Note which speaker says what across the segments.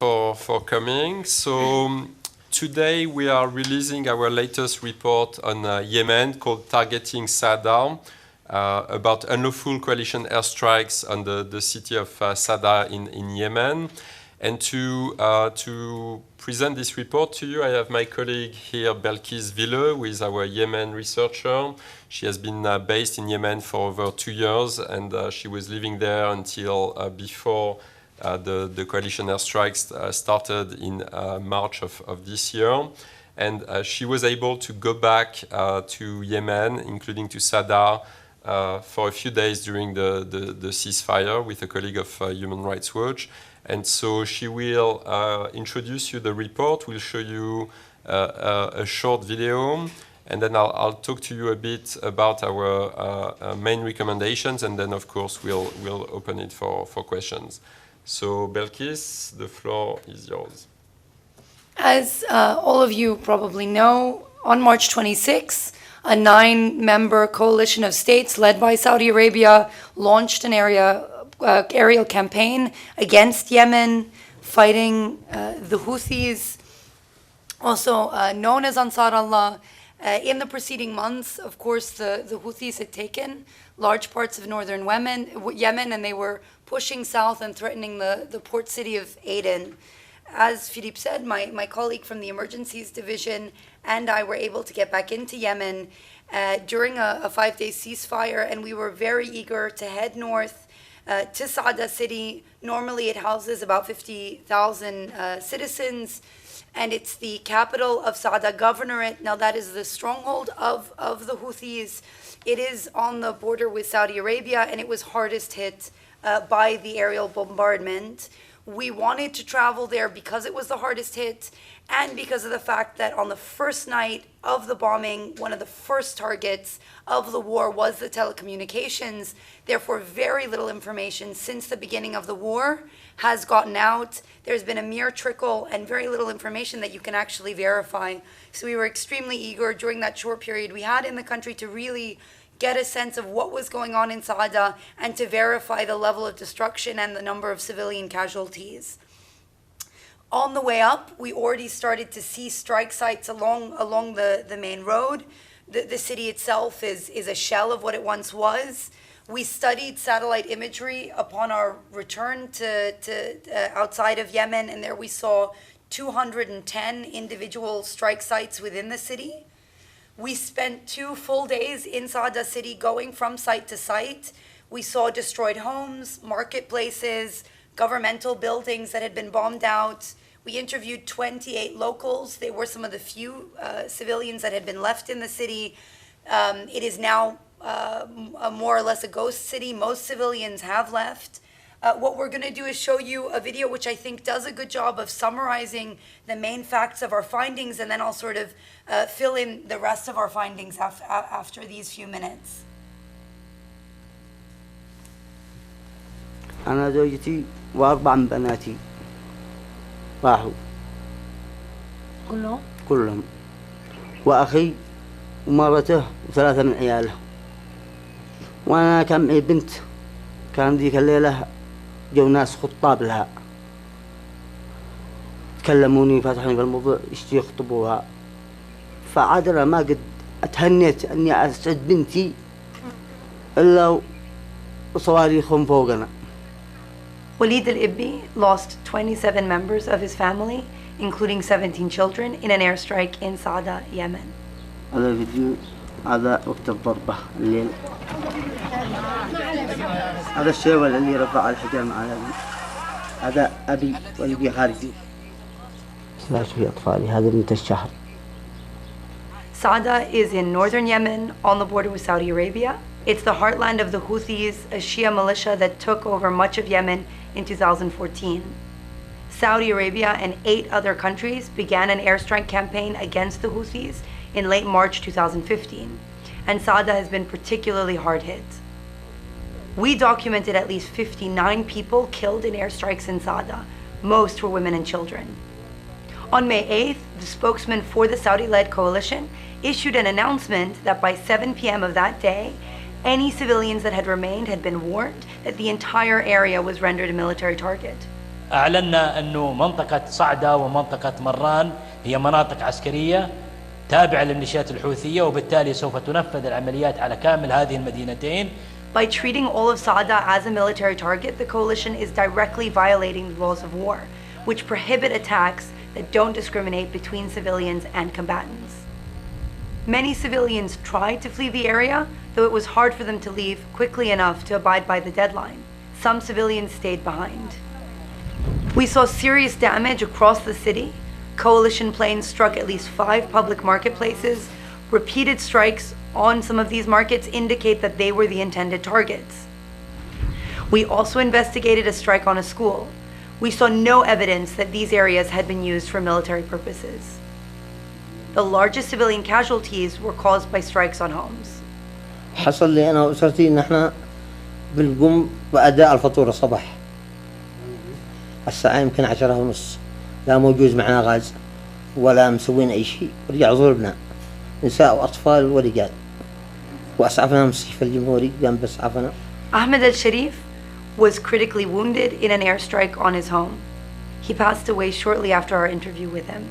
Speaker 1: for coming. So today we are releasing our latest report on Yemen called Targeting Saada, about unlawful coalition airstrikes on the city of Saada in Yemen. And to present this report to you, I have my colleague here, Belkis Ville, who is our Yemen researcher. She has been based in Yemen for over 2 years, and she was living there until before the coalition airstrikes started in March of this year. And she was able to go back to Yemen, including to Saada, for a few days during the ceasefire with a colleague of Human Rights Watch. And so she will introduce you the report. We'll show you a short video, and then I'll talk to you a bit about our main recommendations, and then of course we'll open it for questions. So Belkis, the floor is yours.
Speaker 2: As all of you probably know, on March 26, a 9-member coalition of states led by Saudi Arabia launched an aerial campaign against Yemen, fighting the Houthis, also known as Ansar Allah. In the preceding months, of course, the Houthis had taken large parts of northern Yemen, and they were pushing south and threatening the port city of Aden. As Philippe said, my colleague from the Emergencies Division and I were able to get back into Yemen during a 5-day ceasefire, and we were very eager to head north to Saada City. Normally it houses about 50,000 citizens, and it's the capital of Saada Governorate. Now that is the stronghold of the Houthis. It is on the border with Saudi Arabia, and it was hardest hit by the aerial bombardment. We wanted to travel there because it was the hardest hit, and because of the fact that on the first night of the bombing, one of the first targets of the war was the telecommunications. Therefore, very little information since the beginning of the war has gotten out. There's been a mere trickle and very little information that you can actually verify. So we were extremely eager during that short period we had in the country to really get a sense of what was going on in Saada and to verify the level of destruction and the number of civilian casualties. On the way up, we already started to see strike sites along the main road. The city itself is a shell of what it once was. We studied satellite imagery upon our return to outside of Yemen, and there we saw 210 individual strike sites within the city. We spent 2 full days in Saada City going from site to site. We saw destroyed homes, marketplaces, governmental buildings that had been bombed out. We interviewed 28 locals. They were some of the few civilians that had been left in the city. It is now more or less a ghost city. Most civilians have left. What we're going to do is show you a video which I think does a good job of summarizing the main facts of our findings, and then I'll sort of fill in the rest of our findings after these few minutes.
Speaker 3: أنا زوجتي و4 من بناتي راحوا كلهم وأخي ومرته و3 من عياله، وأنا كان معي بنت. كان ذيك الليلة جو ناس خطاب لها، كلموني فتحوني في الموضوع يشتي يخطبوها، فعاد أنا ما قد أتهنيت أني أسعد بنتي إلا وصواريخهم فوقنا.
Speaker 2: Walid al-Ibbi lost 27 members of his family, including 17 children, in an airstrike in Saada, Yemen.
Speaker 3: هذا الفيديو هذا وقت الضربة الليل. هذا الشيول اللي رفع الحجام على هذا أبي والبي خارجي. لا شوي أطفالي، هذا بنت الشهر.
Speaker 2: Saada is in northern Yemen on the border with Saudi Arabia. It's the heartland of the Houthis, a Shia militia that took over much of Yemen in 2014. Saudi Arabia and 8 other countries began an airstrike campaign against the Houthis in late March 2015, and Saada has been particularly hard hit. We documented at least 59 people killed in airstrikes in Saada. Most were women and children. On May 8th, the spokesman for the Saudi-led coalition issued an announcement that by 7 p.m. of that day, any civilians that had remained had been warned that the entire area was rendered a military target.
Speaker 4: أعلنا أنه منطقة صعدة ومنطقة مران هي مناطق عسكرية تابعة للميليشيات الحوثية، وبالتالي سوف تنفذ العمليات على كامل هذه المدينتين.
Speaker 2: By treating all of Saada as a military target, the coalition is directly violating the laws of war, which prohibit attacks that don't discriminate between civilians and combatants. Many civilians tried to flee the area, though it was hard for them to leave quickly enough to abide by the deadline. Some civilians stayed behind. We saw serious damage across the city. Coalition planes struck at least 5 public marketplaces. Repeated strikes on some of these markets indicate that they were the intended targets. We also investigated a strike on a school. We saw no evidence that these areas had been used for military purposes. The largest civilian casualties were caused by strikes on homes.
Speaker 3: حصل لي أنا وأسرتي إن إحنا بنقوم بأداء الفطور الصباح الساعة يمكن 10:30، لا موجود معنا غاز ولا مسوين أي شيء، رجع ظلمنا نساء وأطفال ورجال، وأسعفنا مستشفى الجمهوري قام بإسعافنا.
Speaker 2: Ahmed al-Sharif was critically wounded in an airstrike on his home. He passed away shortly after our interview with him.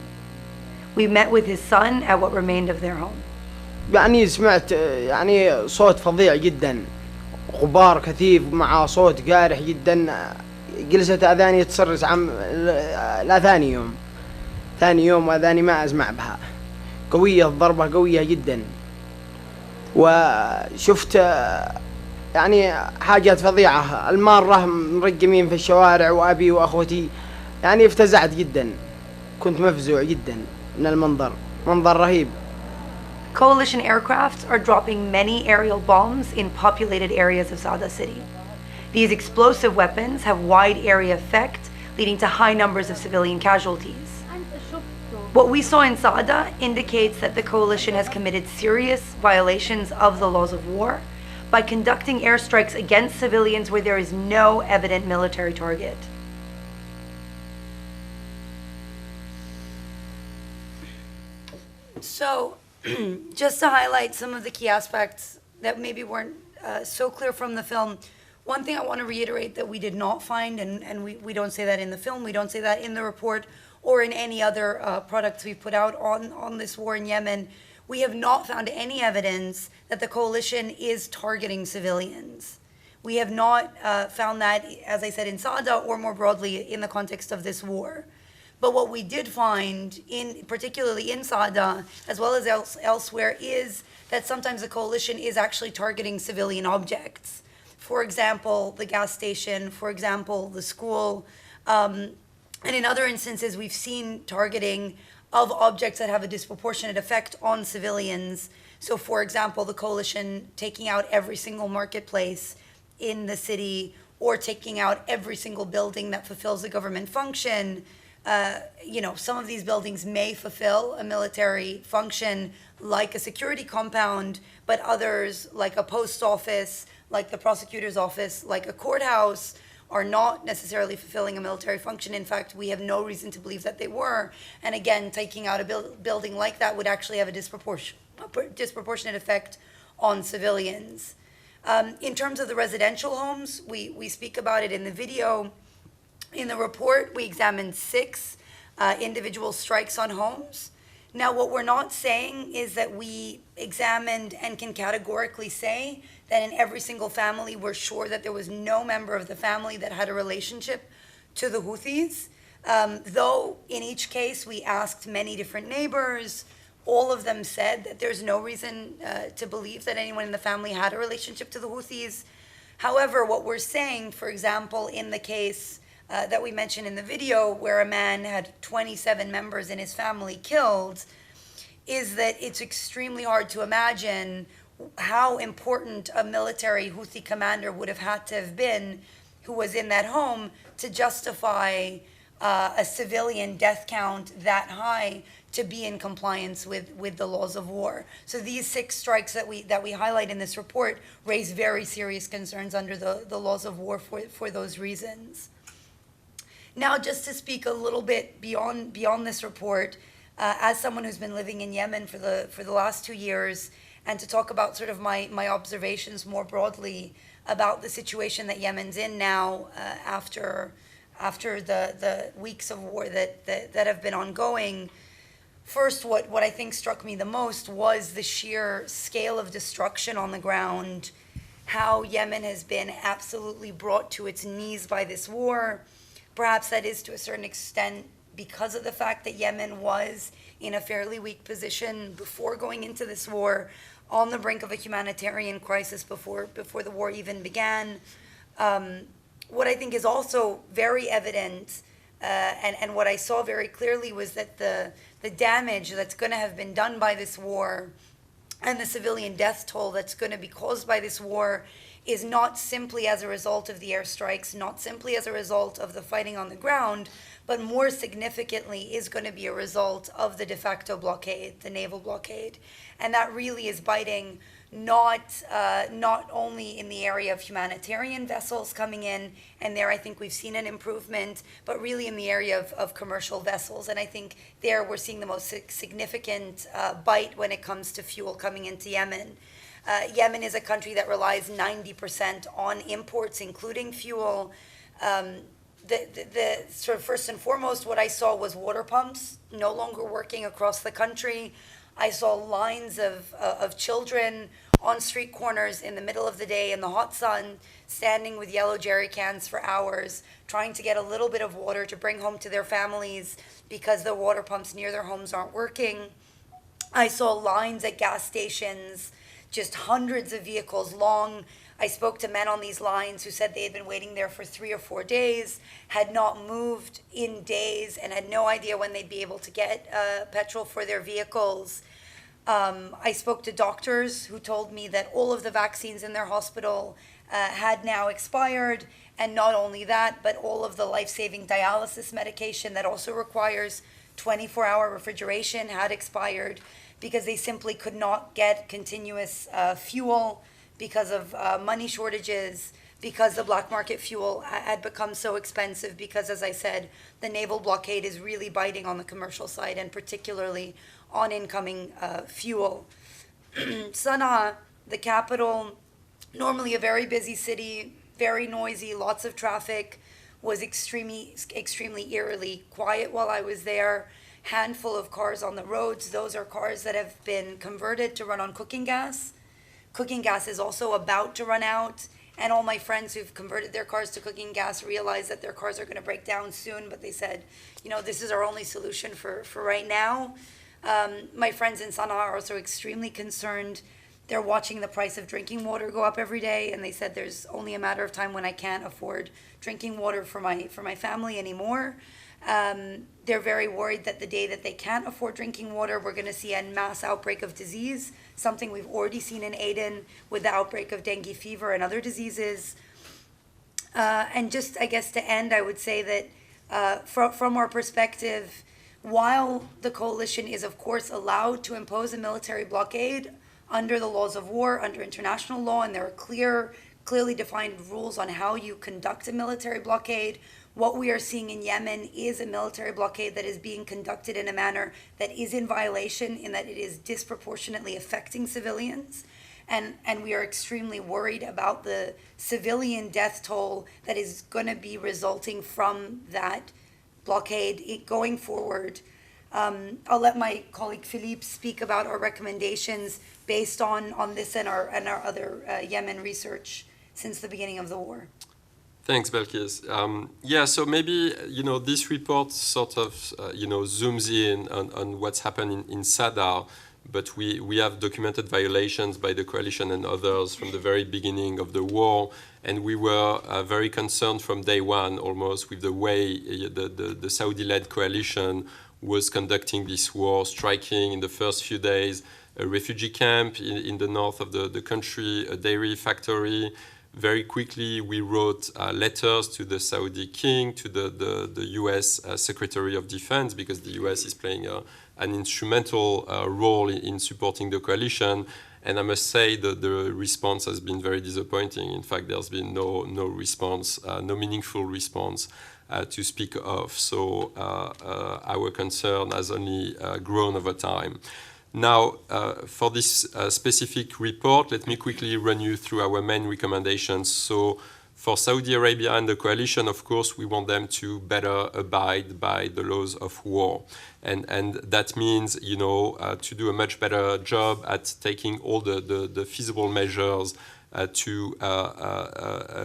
Speaker 2: We met with his son at what remained of their home.
Speaker 5: يعني سمعت يعني صوت فظيع جدا، غبار كثيف مع صوت قارح جدا. جلست أذاني تصرص لا ثاني يوم وأذاني ما أسمع بها، قوية الضربة قوية جدا. وشفت يعني حاجات فظيعة، المارة مرقمين في الشوارع وأبي وأخوتي، يعني افتزعت جدا، كنت مفزوع جدا من المنظر، منظر رهيب.
Speaker 2: Coalition aircraft are dropping many aerial bombs in populated areas of Saada City. These explosive weapons have wide area effect, leading to high numbers of civilian casualties. What we saw in Saada indicates that the coalition has committed serious violations of the laws of war by conducting airstrikes against civilians where there is no evident military target. So, just to highlight some of the key aspects that maybe weren't so clear from the film, one thing I want to reiterate that we did not find, and we don't say that in the film, we don't say that in the report or in any other products we put out on this war in Yemen, we have not found any evidence that the coalition is targeting civilians. We have not found that, as I said, in Saada or more broadly in the context of this war. But what we did find, particularly in Saada, as well as elsewhere, is that sometimes the coalition is actually targeting civilian objects. For example, the gas station, for example, the school. And in other instances, we've seen targeting of objects that have a disproportionate effect on civilians. So, for example, the coalition taking out every single marketplace in the city or taking out every single building that fulfills a government function. Some of these buildings may fulfill a military function like a security compound, but others, like a post office, like the prosecutor's office, like a courthouse, are not necessarily fulfilling a military function. In fact, we have no reason to believe that they were. And again, taking out a building like that would actually have a disproportionate effect on civilians. In terms of the residential homes, we speak about it in the video. In the report, we examined 6 individual strikes on homes. Now, what we're not saying is that we examined and can categorically say that in every single family, we're sure that there was no member of the family that had a relationship to the Houthis. Though in each case, we asked many different neighbors. All of them said that there's no reason to believe that anyone in the family had a relationship to the Houthis. However, what we're saying, for example, in the case that we mentioned in the video, where a man had 27 members in his family killed, is that it's extremely hard to imagine how important a military Houthi commander would have had to have been who was in that home to justify a civilian death count that high to be in compliance with the laws of war. So these 6 strikes that we highlight in this report raise very serious concerns under the laws of war for those reasons. Now, just to speak a little bit beyond this report, as someone who's been living in Yemen for the last 2 years, and to talk about sort of my observations more broadly about the situation that Yemen's in now after after the weeks of war that have been ongoing. First, what I think struck me the most was the sheer scale of destruction on the ground, how Yemen has been absolutely brought to its knees by this war. Perhaps that is to a certain extent because of the fact that Yemen was in a fairly weak position before going into this war, on the brink of a humanitarian crisis before the war even began. What I think is also very evident, and what I saw very clearly, was that the damage that's going to have been done by this war and the civilian death toll that's going to be caused by this war is not simply as a result of the airstrikes, not simply as a result of the fighting on the ground, but more significantly is going to be a result of the de facto blockade, the naval blockade. And that really is biting not only in the area of humanitarian vessels coming in, and there I think we've seen an improvement, but really in the area of commercial vessels. And I think there we're seeing the most significant bite when it comes to fuel coming into Yemen. Yemen is a country that relies 90% on imports, including fuel. The sort of first and foremost, what I saw was water pumps no longer working across the country. I saw lines of children on street corners in the middle of the day in the hot sun, standing with yellow jerry cans for hours, trying to get a little bit of water to bring home to their families because the water pumps near their homes aren't working. I saw lines at gas stations, just hundreds of vehicles long. I spoke to men on these lines who said they had been waiting there for 3 or 4 days, had not moved in days, and had no idea when they'd be able to get petrol for their vehicles. I spoke to doctors who told me that all of the vaccines in their hospital had now expired, and not only that, but all of the life-saving dialysis medication that also requires 24-hour refrigeration had expired because they simply could not get continuous fuel because of money shortages, because the black market fuel had become so expensive, because, as I said, the naval blockade is really biting on the commercial side, and particularly on incoming fuel. Sana'a, the capital, normally a very busy city, very noisy, lots of traffic, was extremely eerily quiet while I was there. Handful of cars on the roads. Those are cars that have been converted to run on cooking gas. Cooking gas is also about to run out, and all my friends who've converted their cars to cooking gas realize that their cars are going to break down soon, but they said, this is our only solution for right now. My friends in Sana'a are also extremely concerned. They're watching the price of drinking water go up every day, and they said there's only a matter of time when I can't afford drinking water for my family anymore. They're very worried that the day that they can't afford drinking water, we're going to see a mass outbreak of disease, something we've already seen in Aden with the outbreak of dengue fever and other diseases. And just, I guess, to end, I would say that from our perspective, while the coalition is, of course, allowed to impose a military blockade under the laws of war, under international law, and there are clearly defined rules on how you conduct a military blockade, what we are seeing in Yemen is a military blockade that is being conducted in a manner that is in violation, in that it is disproportionately affecting civilians. And we are extremely worried about the civilian death toll that is going to be resulting from that blockade going forward. I'll let my colleague Philippe speak about our recommendations based on this and our other Yemen research since the beginning of the war.
Speaker 1: Thanks, Belkis. So maybe, this report sort of, zooms in on what's happened in Saada, but we have documented violations by the coalition and others from the very beginning of the war, and we were very concerned from day one almost with the way the Saudi-led coalition was conducting this war, striking in the first few days a refugee camp in the north of the country, a dairy factory. Very quickly, we wrote letters to the Saudi king, to the U.S. Secretary of Defense, because the U.S. is playing an instrumental role in supporting the coalition. And I must say that the response has been very disappointing. In fact, there's been no response, no meaningful response to speak of. So our concern has only grown over time. Now, for this specific report, let me quickly run you through our main recommendations. So For Saudi Arabia and the coalition, of course, we want them to better abide by the laws of war. And that means, to do a much better job at taking all the feasible measures to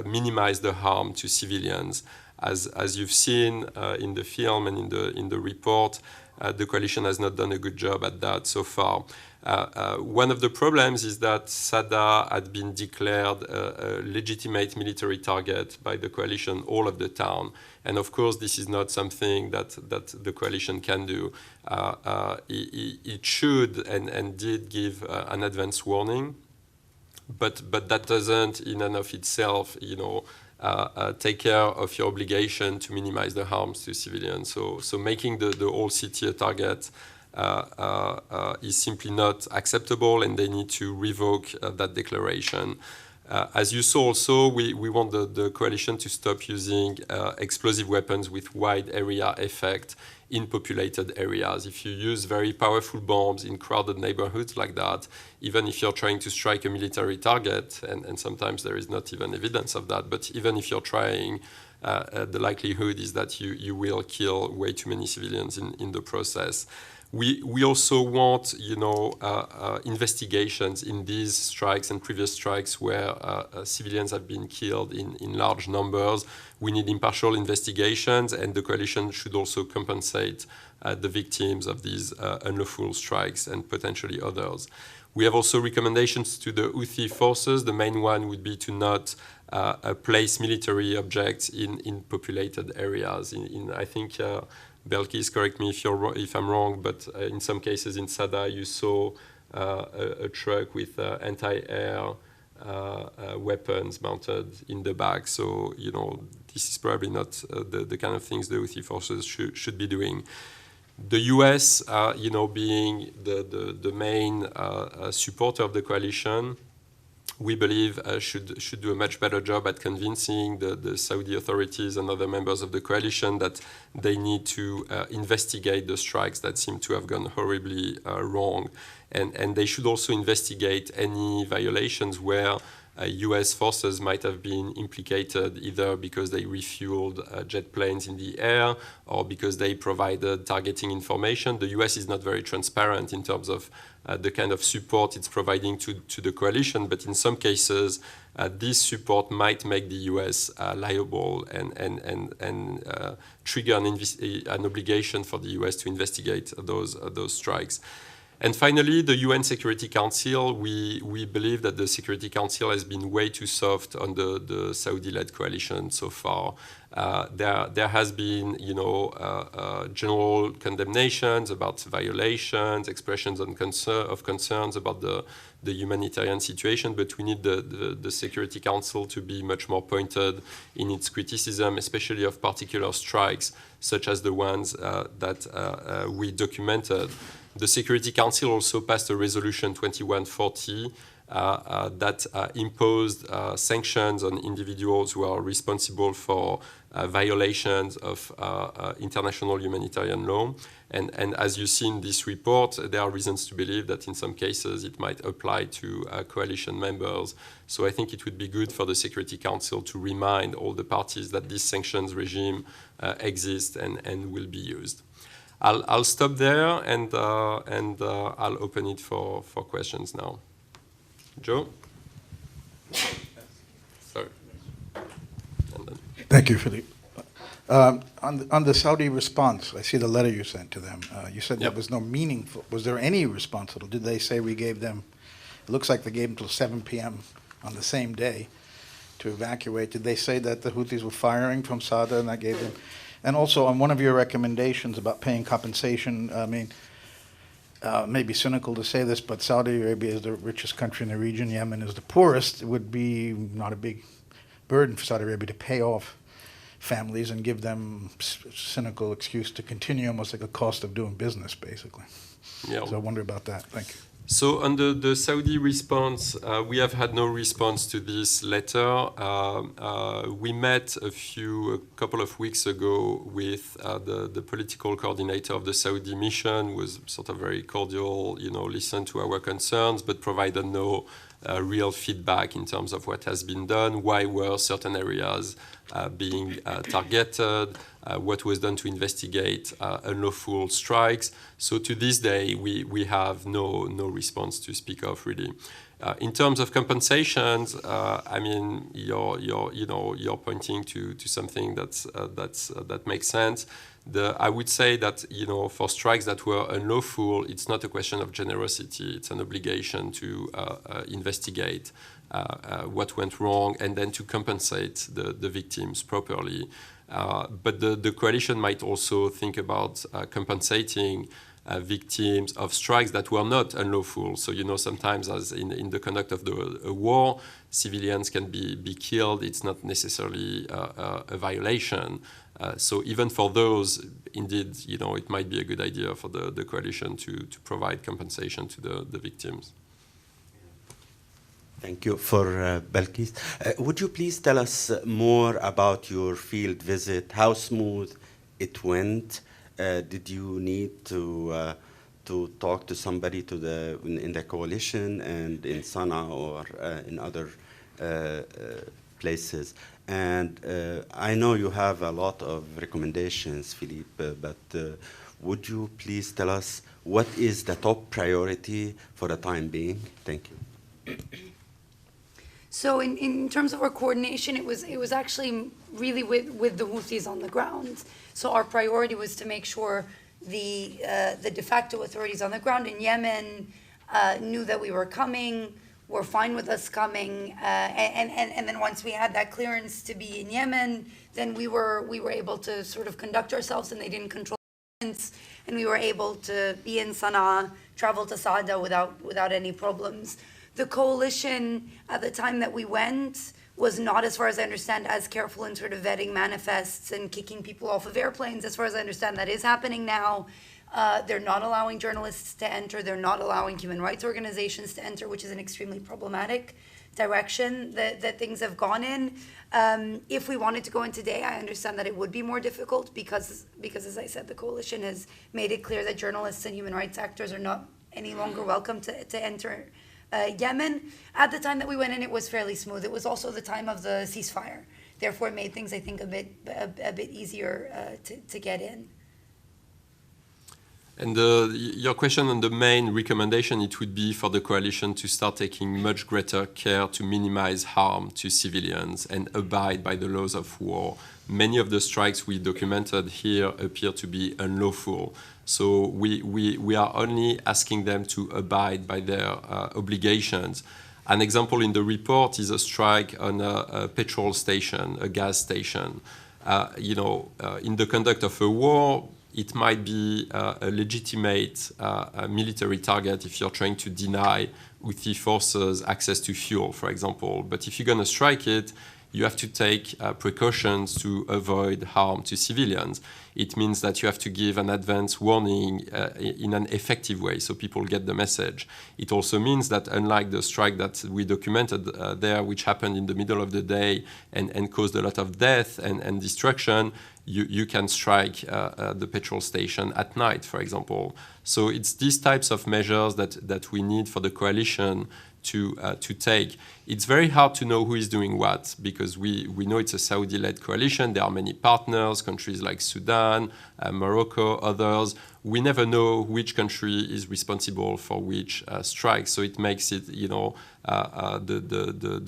Speaker 1: minimize the harm to civilians. As you've seen in the film and in the report, the coalition has not done a good job at that so far. One of the problems is that Saada had been declared a legitimate military target by the coalition all of the town. And of course, this is not something that the coalition can do. It should and did give an advance warning, but that doesn't in and of itself, take care of your obligation to minimize the harms to civilians. So making the whole city a target is simply not acceptable, and they need to revoke that declaration. As you saw also, we want the coalition to stop using explosive weapons with wide area effect in populated areas. If you use very powerful bombs in crowded neighborhoods like that, even if you're trying to strike a military target, and sometimes there is not even evidence of that, but even if you're trying, the likelihood is that you will kill way too many civilians in the process. We also want, investigations in these strikes and previous strikes where civilians have been killed in large numbers. We need impartial investigations, and the coalition should also compensate the victims of these unlawful strikes and potentially others. We have also recommendations to the Houthi forces. The main one would be to not place military objects in populated areas. I think Belkis, correct me if I'm wrong, but in some cases in Saada you saw a truck with anti-air weapons mounted in the back. So, this is probably not the kind of things the Houthi forces should be doing. The US, being the main supporter of the coalition, we believe should do a much better job at convincing the Saudi authorities and other members of the coalition that they need to investigate the strikes that seem to have gone horribly wrong. And they should also investigate any violations where US forces might have been implicated, either because they refueled jet planes in the air or because they provided targeting information. The US is not very transparent in terms of the kind of support it's providing to the coalition, but in some cases, this support might make the US liable and trigger an obligation for the US to investigate those strikes. And finally, the UN Security Council, we believe that the Security Council has been way too soft on the Saudi-led coalition so far. There has been, general condemnations about violations, expressions of concerns about the humanitarian situation, but we need the Security Council to be much more pointed in its criticism, especially of particular strikes, such as the ones that we documented. The Security Council also passed a resolution 2140 that imposed sanctions on individuals who are responsible for violations of international humanitarian law. And as you see in this report, there are reasons to believe that in some cases it might apply to coalition members. So I think it would be good for the Security Council to remind all the parties that this sanctions regime exists and will be used. I'll stop there and I'll open it for questions now. Joe? Sorry.
Speaker 6: Thank you, Philippe. On the Saudi response, I see the letter you sent to them. You said there was no meaningful. Was there any response at all? Did they say we gave them? It looks like they gave them till 7 p.m. on the same day to evacuate. Did they say that the Houthis were firing from Saada and that gave them? And also on one of your recommendations about paying compensation, may be cynical to say this, but Saudi Arabia is the richest country in the region. Yemen is the poorest. It would be not a big burden for Saudi Arabia to pay off families and give them cynical excuse to continue, almost like a cost of doing business, basically. Yeah. So I wonder about that. Thank you.
Speaker 1: So on the Saudi response, we have had no response to this letter. We met a couple of weeks ago with the political coordinator of the Saudi mission, who was sort of very cordial, listened to our concerns, but provided no real feedback in terms of what has been done, why were certain areas being targeted, what was done to investigate unlawful strikes. So to this day, we have no response to speak of, really. In terms of compensations, I mean, you're pointing to something that makes sense. I would say that, for strikes that were unlawful, it's not a question of generosity. It's an obligation to investigate what went wrong and then to compensate the victims properly. But the coalition might also think about compensating victims of strikes that were not unlawful. So, sometimes as in the conduct of a war, civilians can be killed. It's not necessarily a violation. So even for those, indeed, it might be a good idea for the coalition to provide compensation to the victims.
Speaker 7: Thank you. For Balkis, would you please tell us more about your field visit, how smooth it went? Did you need to talk to somebody in the coalition and in Sana'a or in other places? And I know you have a lot of recommendations, Philippe, but would you please tell us what is the top priority for the time being? Thank you.
Speaker 2: So in terms of our coordination, it was actually really with the Houthis on the ground. So our priority was to make sure the de facto authorities on the ground in Yemen knew that we were coming, were fine with us coming, and then once we had that clearance to be in Yemen, then we were able to sort of conduct ourselves, and they didn't control us, and we were able to be in Sana'a, travel to Saada without any problems. The coalition at the time that we went was not, as far as I understand, as careful in sort of vetting manifests and kicking people off of airplanes. As far as I understand, that is happening now. They're not allowing journalists to enter. They're not allowing human rights organizations to enter, which is an extremely problematic direction that things have gone in. If we wanted to go in today, I understand that it would be more difficult because, as I said, the coalition has made it clear that journalists and human rights actors are not any longer welcome to enter Yemen. At the time that we went in, it was fairly smooth. It was also the time of the ceasefire. Therefore, it made things, I think, a bit easier to get in.
Speaker 1: And your question on the main recommendation, it would be for the coalition to start taking much greater care to minimize harm to civilians and abide by the laws of war. Many of the strikes we documented here appear to be unlawful. So we are only asking them to abide by their obligations. An example in the report is a strike on a petrol station, a gas station. In the conduct of a war, it might be a legitimate military target if you're trying to deny Houthi forces access to fuel, for example. But if you're going to strike it, you have to take precautions to avoid harm to civilians. It means that you have to give an advance warning in an effective way so people get the message. It also means that unlike the strike that we documented there, which happened in the middle of the day and caused a lot of death and destruction, you can strike the petrol station at night, for example. So it's these types of measures that we need for the coalition to take. It's very hard to know who is doing what because we know it's a Saudi-led coalition. There are many partners, countries like Sudan, Morocco, others. We never know which country is responsible for which strike. So it makes it, the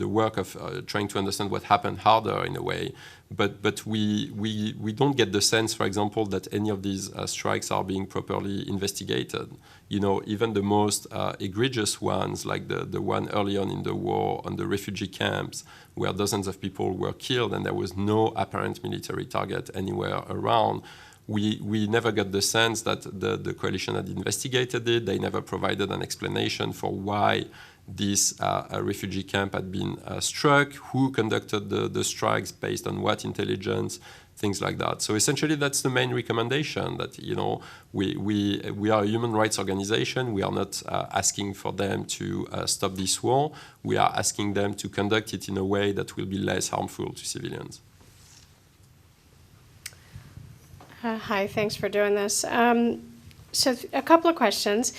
Speaker 1: work of trying to understand what happened harder in a way. But we don't get the sense, for example, that any of these strikes are being properly investigated. Even the most egregious ones, like the one early on in the war on the refugee camps, where dozens of people were killed and there was no apparent military target anywhere around. We never got the sense that the coalition had investigated it. They never provided an explanation for why this refugee camp had been struck, who conducted the strikes, based on what intelligence, things like that. So essentially, that's the main recommendation, that we are a human rights organization. We are not asking for them to stop this war. We are asking them to conduct it in a way that will be less harmful to civilians.
Speaker 8: Hi, thanks for doing this. So a couple of questions.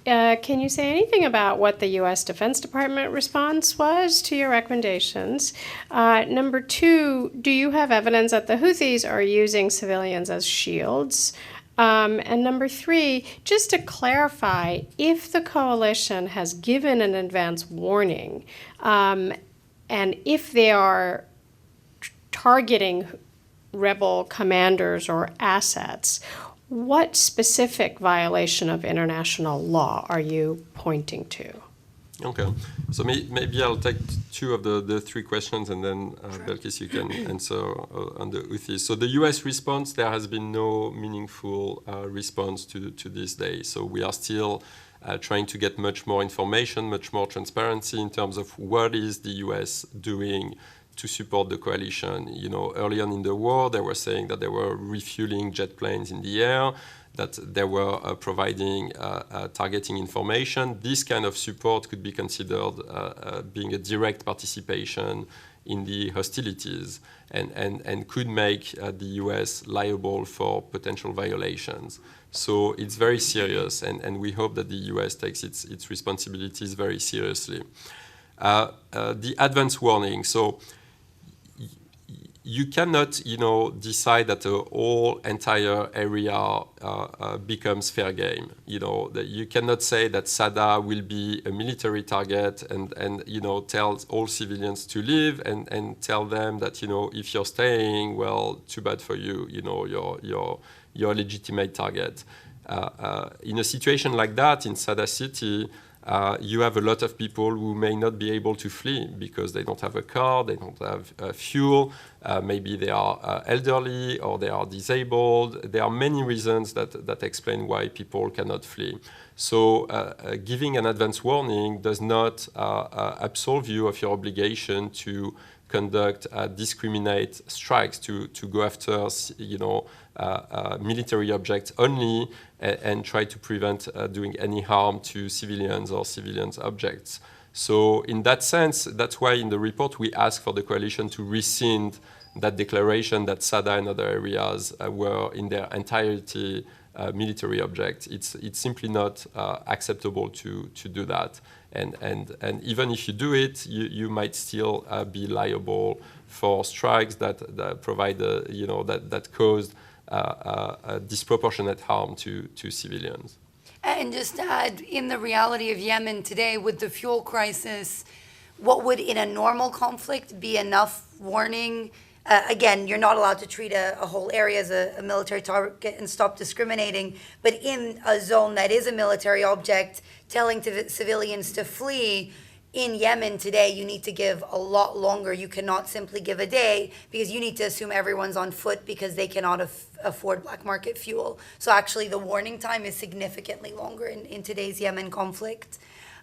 Speaker 8: Can you say anything about what the U.S. Defense Department response was to your recommendations? Number two, do you have evidence that the Houthis are using civilians as shields? And number three, just to clarify, if the coalition has given an advance warning, and if they are targeting rebel commanders or assets, what specific violation of international law are you pointing to?
Speaker 1: Okay, so maybe I'll take two of the three questions, and then Belkis, you can answer on the Houthis. So the U.S. response, there has been no meaningful response to this day. So we are still trying to get much more information, much more transparency in terms of what is the U.S. doing to support the coalition. You know, early on in the war, they were saying that they were refueling jet planes in the air, that they were providing targeting information. This kind of support could be considered being a direct participation in the hostilities and could make the US liable for potential violations. So it's very serious, and we hope that the US takes its responsibilities very seriously. The advance warning. So you cannot, decide that the whole entire area becomes fair game. That you cannot say that Saada will be a military target and tell all civilians to leave and tell them that, if you're staying, well, too bad for you. You're a legitimate target. In a situation like that in Saada City, you have a lot of people who may not be able to flee because they don't have a car, they don't have fuel, maybe they are elderly or they are disabled. There are many reasons that explain why people cannot flee. So giving an advance warning does not absolve you of your obligation to conduct discriminate strikes, to go after military objects only and try to prevent doing any harm to civilians or civilians' objects. So in that sense, that's why in the report we ask for the coalition to rescind that declaration that Saada and other areas were in their entirety military objects. It's simply not acceptable to do that. And even if you do it, you might still be liable for strikes that provide, that caused disproportionate harm to civilians.
Speaker 2: And just to add, in the reality of Yemen today, with the fuel crisis, what would in a normal conflict be enough warning? Again, you're not allowed to treat a whole area as a military target and stop discriminating, but in a zone that is a military object, telling civilians to flee, in Yemen today, you need to give a lot longer. You cannot simply give a day because you need to assume everyone's on foot because they cannot afford black market fuel. So actually the warning time is significantly longer in today's Yemen conflict.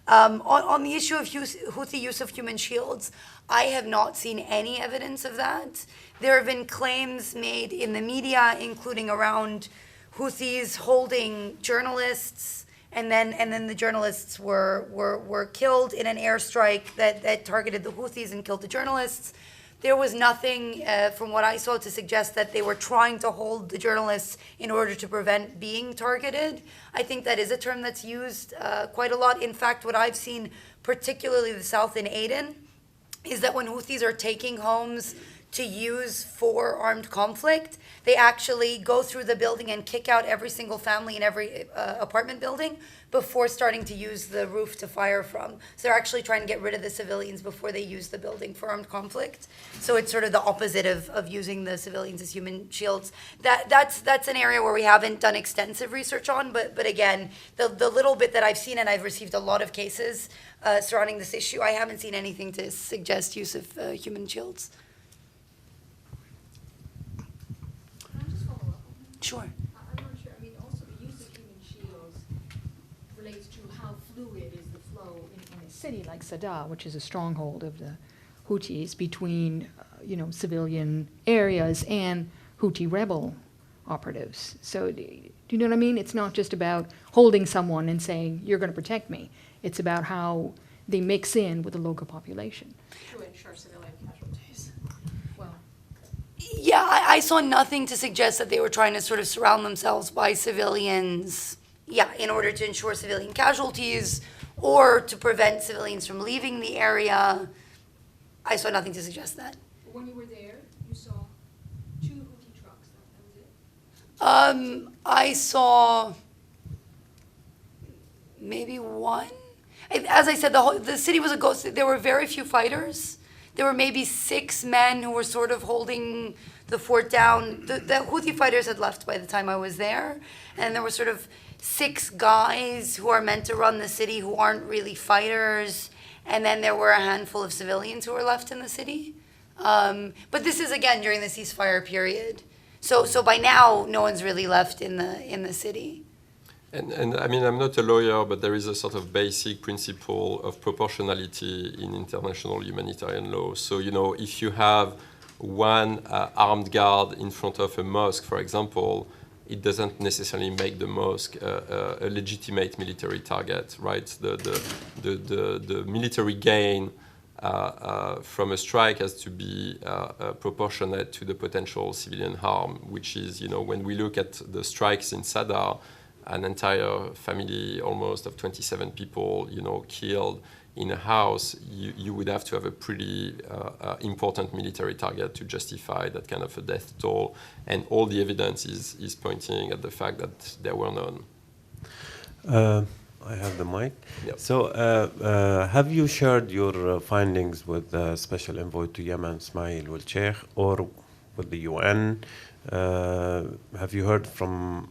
Speaker 2: On the issue of Houthi use of human shields, I have not seen any evidence of that. There have been claims made in the media, including around Houthis holding journalists, and then the journalists were killed in an airstrike that targeted the Houthis and killed the journalists. There was nothing, from what I saw, to suggest that they were trying to hold the journalists in order to prevent being targeted. I think that is a term that's used quite a lot. In fact, what I've seen, particularly the south in Aden, is that when Houthis are taking homes to use for armed conflict, they actually go through the building and kick out every single family in every apartment building before starting to use the roof to fire from. So they're actually trying to get rid of the civilians before they use the building for armed conflict. So it's sort of the opposite of using the civilians as human shields. That's an area where we haven't done extensive research on, but again, the little bit that I've seen, and I've received a lot of cases surrounding this issue, I haven't seen anything to suggest use of human shields. Sure.
Speaker 9: I'm not sure. I mean, also the use of human shields relates to how fluid is the flow in a city like Saada, which is a stronghold of the Houthis, between civilian areas and Houthi rebel operatives. So do you know what I mean? It's not just about holding someone and saying, you're going to protect me. It's about how they mix in with the local population. To ensure civilian casualties. Well,
Speaker 2: yeah, I saw nothing to suggest that they were trying to sort of surround themselves by civilians in order to ensure civilian casualties or to prevent civilians from leaving the area. I saw nothing to suggest that.
Speaker 9: When you were there, you saw 2 Houthi trucks, that was it?
Speaker 2: I saw maybe one. As I said, the city was a ghost. There were very few fighters. There were maybe 6 men who were sort of holding the fort down. The Houthi fighters had left by the time I was there, and there were sort of 6 guys who are meant to run the city who aren't really fighters, and then there were a handful of civilians who were left in the city. But this is again during the ceasefire period, so by now no one's really left in the city.
Speaker 1: And I mean, I'm not a lawyer, but there is a sort of basic principle of proportionality in international humanitarian law. So, you know, if you have one armed guard in front of a mosque, for example, it doesn't necessarily make the mosque a legitimate military target, right? The military gain from a strike has to be proportionate to the potential civilian harm, which is, you know, when we look at the strikes in Saada, an entire family almost of 27 people, you know, killed in a house, you would have to have a pretty important military target to justify that kind of a death toll. And all the evidence is pointing at the fact that there were none.
Speaker 10: I have the mic.
Speaker 1: Yep.
Speaker 10: So have you shared your findings with the Special Envoy to Yemen, Ismail Wilcheikh, or with the UN? Have you heard from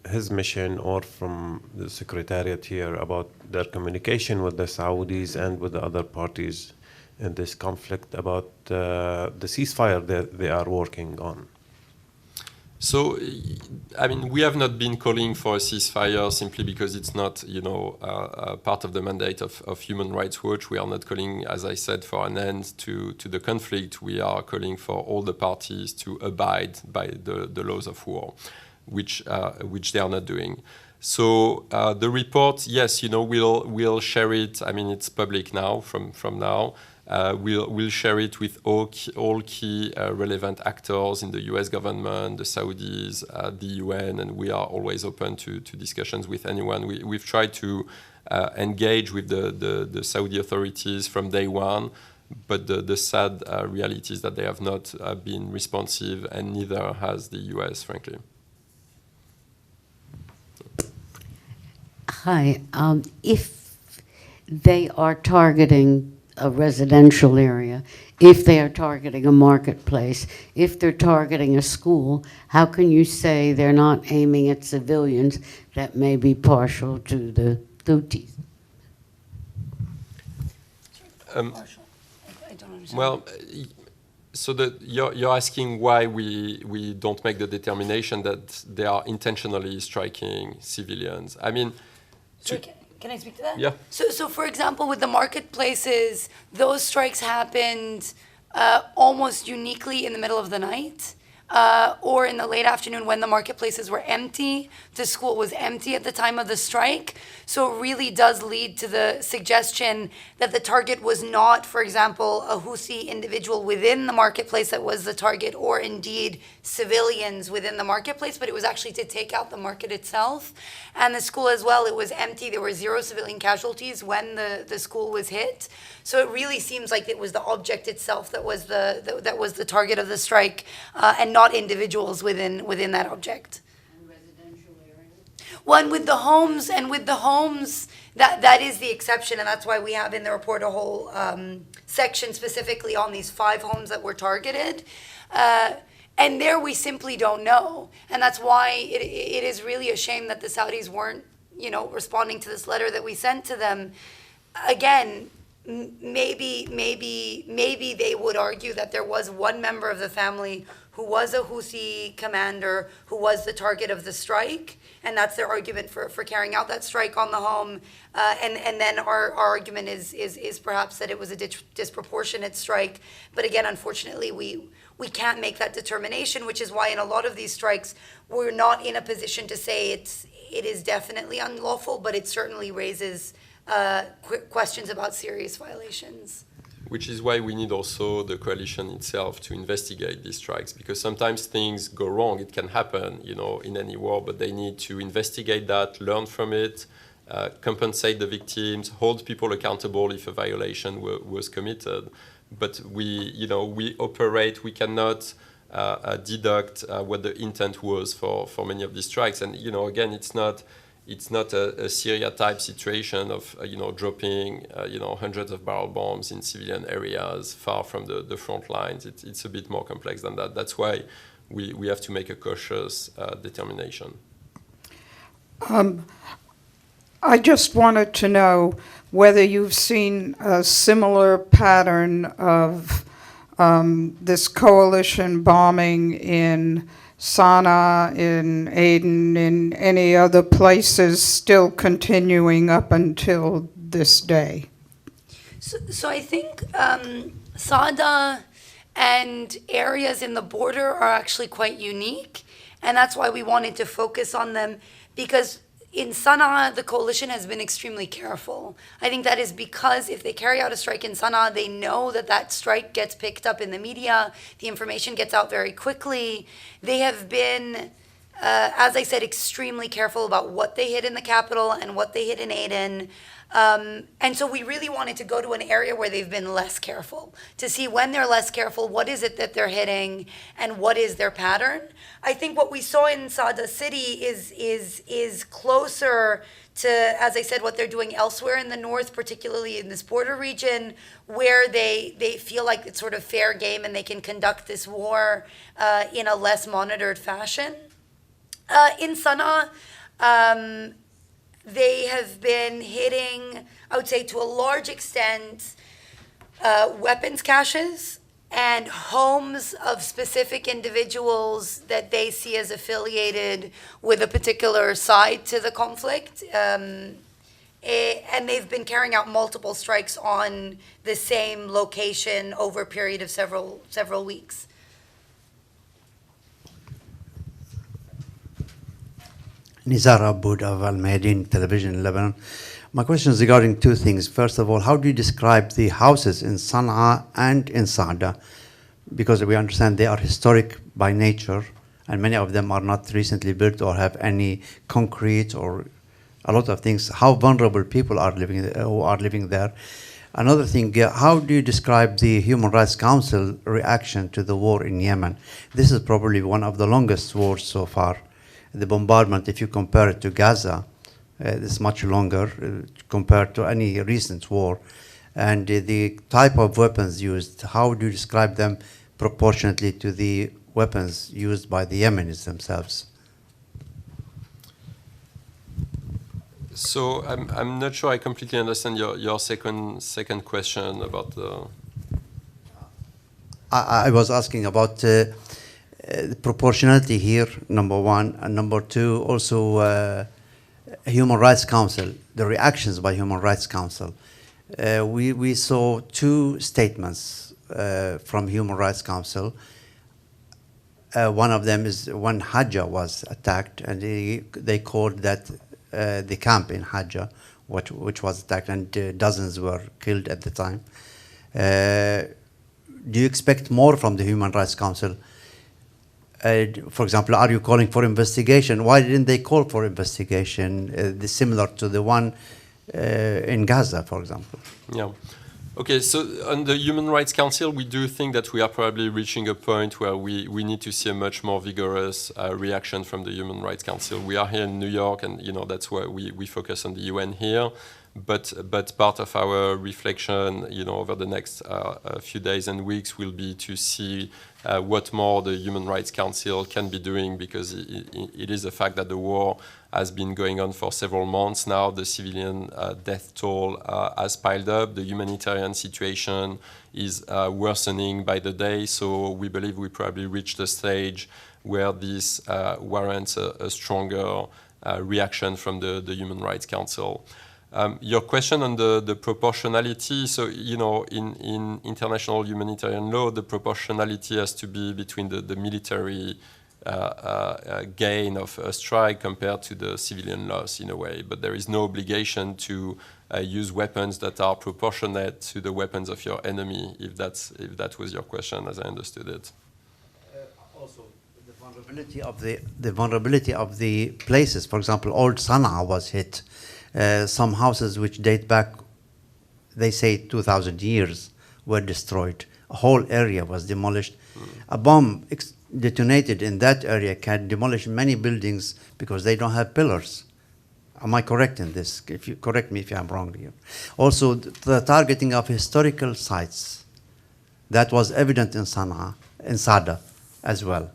Speaker 10: his mission or from the Secretariat here about their communication with the Saudis and with the other parties in this conflict about the ceasefire that they are working on?
Speaker 1: So, I mean, we have not been calling for a ceasefire simply because it's not, you know, part of the mandate of Human Rights Watch. We are not calling, as I said, for an end to the conflict. We are calling for all the parties to abide by the laws of war, which they are not doing. So the report, yes, you know, we'll share it. I mean, it's public now from now. We'll share it with all key relevant actors in the U.S. government, the Saudis, the UN, and we are always open to discussions with anyone. We've tried to engage with the Saudi authorities from day one, but the sad reality is that they have not been responsive, and neither has the U.S., frankly.
Speaker 11: Hi. If they are targeting a residential area, if they are targeting a marketplace, if they're targeting a school, how can you say they're not aiming at civilians that may be partial to the Houthis?
Speaker 2: I don't understand.
Speaker 1: Well, so you're asking why we don't make the determination that they are intentionally striking civilians. I mean,
Speaker 2: Can I speak to that?
Speaker 1: Yeah.
Speaker 2: So for example, with the marketplaces, those strikes happened almost uniquely in the middle of the night. Or in the late afternoon when the marketplaces were empty. The school was empty at the time of the strike. So it really does lead to the suggestion that the target was not, for example, a Houthi individual within the marketplace that was the target, or indeed civilians within the marketplace, but it was actually to take out the market itself. And the school as well, it was empty. There were 0 civilian casualties when the school was hit. So it really seems like it was the object itself that was the target of the strike, and not individuals within that object.
Speaker 11: And residential areas?
Speaker 2: Well, with the homes, that is the exception, and that's why we have in the report a whole section specifically on these 5 homes that were targeted. And there we simply don't know, and that's why it is really a shame that the Saudis weren't, you know, responding to this letter that we sent to them. Again, maybe they would argue that there was one member of the family who was a Houthi commander who was the target of the strike, and that's their argument for carrying out that strike on the home. And then our argument is perhaps that it was a disproportionate strike. But again, unfortunately, we can't make that determination, which is why in a lot of these strikes, we're not in a position to say it is definitely unlawful, but it certainly raises questions about serious violations.
Speaker 1: Which is why we need also the coalition itself to investigate these strikes, because sometimes things go wrong. It can happen, in any war, but they need to investigate that, learn from it, compensate the victims, hold people accountable if a violation was committed. But we operate. We cannot deduct what the intent was for many of these strikes. And again, it's not a Syria type situation of dropping hundreds of barrel bombs in civilian areas far from the front lines. It's a bit more complex than that. That's why we have to make a cautious determination.
Speaker 12: I just wanted to know whether you've seen a similar pattern of this coalition bombing in Sana'a, in Aden, in any other places still continuing up until this day.
Speaker 2: So I think Saada and areas in the border are actually quite unique, and that's why we wanted to focus on them, because in Sana'a, the coalition has been extremely careful. I think that is because if they carry out a strike in Sana'a, they know that that strike gets picked up in the media, the information gets out very quickly. They have been, as I said, extremely careful about what they hit in the capital and what they hit in Aden. And so we really wanted to go to an area where they've been less careful, to see when they're less careful, what is it that they're hitting, and what is their pattern. I think what we saw in Saada City is closer to, as I said, what they're doing elsewhere in the north, particularly in this border region, where they feel like it's sort of fair game and they can conduct this war in a less monitored fashion. In Sana'a, they have been hitting, I would say to a large extent, weapons caches and homes of specific individuals that they see as affiliated with a particular side to the conflict. And they've been carrying out multiple strikes on the same location over a period of several weeks.
Speaker 13: Nizar Aboud of Al Mayadeen Television in Lebanon. My question is regarding two things. First of all, how do you describe the houses in Sana'a and in Saada? Because we understand they are historic by nature, and many of them are not recently built or have any concrete or a lot of things. How vulnerable people are living who are living there. Another thing, how do you describe the Human Rights Council reaction to the war in Yemen? This is probably one of the longest wars so far. The bombardment, if you compare it to Gaza, is much longer compared to any recent war. And the type of weapons used, how do you describe them proportionately to the weapons used by the Yemenis themselves?
Speaker 1: So I'm not sure I completely understand your second question about the...
Speaker 13: I was asking about the proportionality here, number one, and number two, also Human Rights Council, the reactions by Human Rights Council. We saw two statements from Human Rights Council. One of them is when Hajjah was attacked, and they called that the camp in Hajjah, which was attacked, and dozens were killed at the time. Do you expect more from the Human Rights Council? For example, are you calling for investigation? Why didn't they call for investigation similar to the one in Gaza, for example?
Speaker 1: Yeah. Okay, so on the Human Rights Council, we do think that we are probably reaching a point where we need to see a much more vigorous reaction from the Human Rights Council. We are here in New York, and that's why we focus on the UN here. But part of our reflection, over the next few days and weeks will be to see what more the Human Rights Council can be doing, because it is a fact that the war has been going on for several months now. The civilian death toll has piled up. The humanitarian situation is worsening by the day. So we believe we probably reached a stage where this warrants a stronger reaction from the Human Rights Council. Your question on the proportionality, so in international humanitarian law, the proportionality has to be between the military gain of a strike compared to the civilian loss in a way. But there is no obligation to use weapons that are proportionate to the weapons of your enemy, if that was your question, as I understood it.
Speaker 13: Also, the vulnerability of the places. For example, old Sana'a was hit. Some houses which date back, they say 2,000 years, were destroyed. A whole area was demolished. A bomb detonated in that area can demolish many buildings because they don't have pillars. Am I correct in this? If you correct me if I'm wrong here. Also, the targeting of historical sites, that was evident in Sana'a, in Saada as well.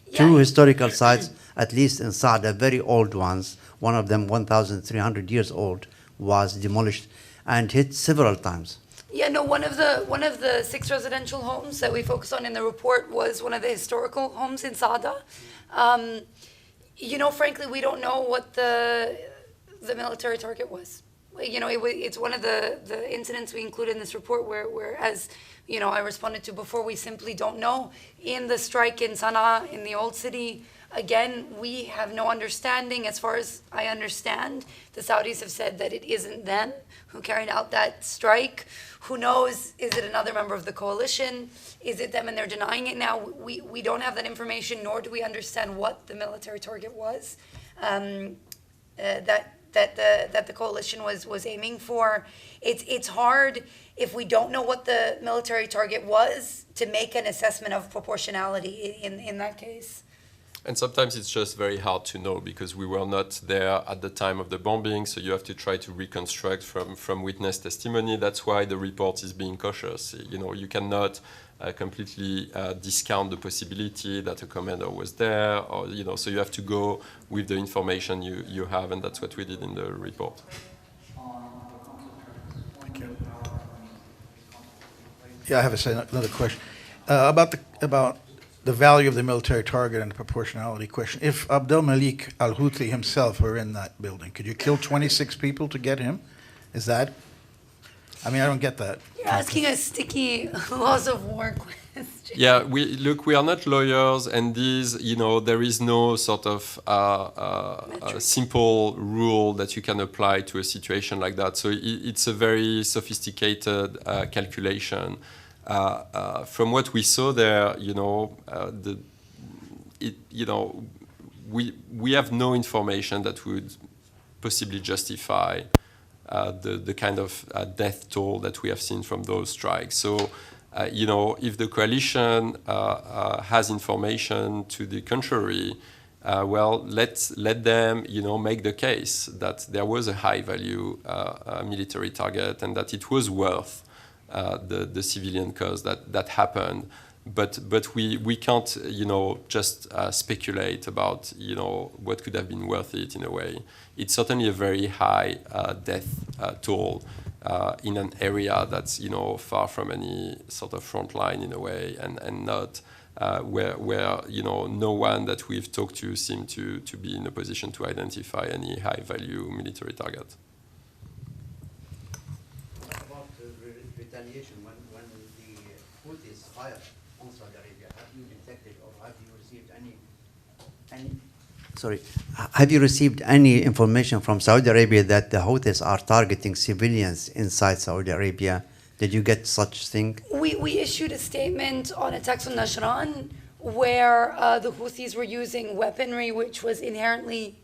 Speaker 2: Yeah.
Speaker 13: 2 historical sites, at least in Saada, very old ones, one of them 1,300 years old, was demolished and hit several times.
Speaker 2: Yeah, no, one of the 6 residential homes that we focus on in the report was one of the historical homes in Saada. You know, frankly, we don't know what the military target was. You know, it's one of the incidents we include in this report where, as you know, I responded to before, we simply don't know. In the strike in Sana'a, in the old city, again, we have no understanding. As far as I understand, the Saudis have said that it isn't them who carried out that strike. Who knows? Is it another member of the coalition? Is it them and they're denying it now? We don't have that information, nor do we understand what the military target was that the coalition was aiming for. It's hard if we don't know what the military target was to make an assessment of proportionality in that case.
Speaker 1: And sometimes it's just very hard to know because we were not there at the time of the bombing, so you have to try to reconstruct from witness testimony. That's why the report is being cautious. You know, you cannot completely discount the possibility that a commander was there, or you know, so you have to go with the information you have, and that's what we did in the report.
Speaker 6: Thank you. Yeah, I have another question about the value of the military target and the proportionality question. If Abdel Malik al-Houthi himself were in that building, could you kill 26 people to get him? Is that? I mean, I don't get that.
Speaker 2: You're asking a sticky laws of war question.
Speaker 1: Yeah, we are not lawyers, and these, you know, there is no sort of simple rule that you can apply to a situation like that. So it's a very sophisticated calculation. From what we saw there, you know, we have no information that would possibly justify the kind of death toll that we have seen from those strikes. So, you know, if the coalition has information to the contrary, well, let them, you know, make the case that there was a high-value military target and that it was worth the civilian cause that happened. But we can't, you know, just speculate about, you know, what could have been worth it in a way. It's certainly a very high death toll in an area that's, you know, far from any sort of front line in a way, and not where you know, no one that we've talked to seemed to be in a position to identify any high value military target.
Speaker 13: About retaliation, when the Houthis fire on Saudi Arabia, have you detected or have you received have you received any information from Saudi Arabia that the Houthis are targeting civilians inside Saudi Arabia? Did you get such thing?
Speaker 2: We issued a statement on attacks on Najran where the Houthis were using weaponry which was inherently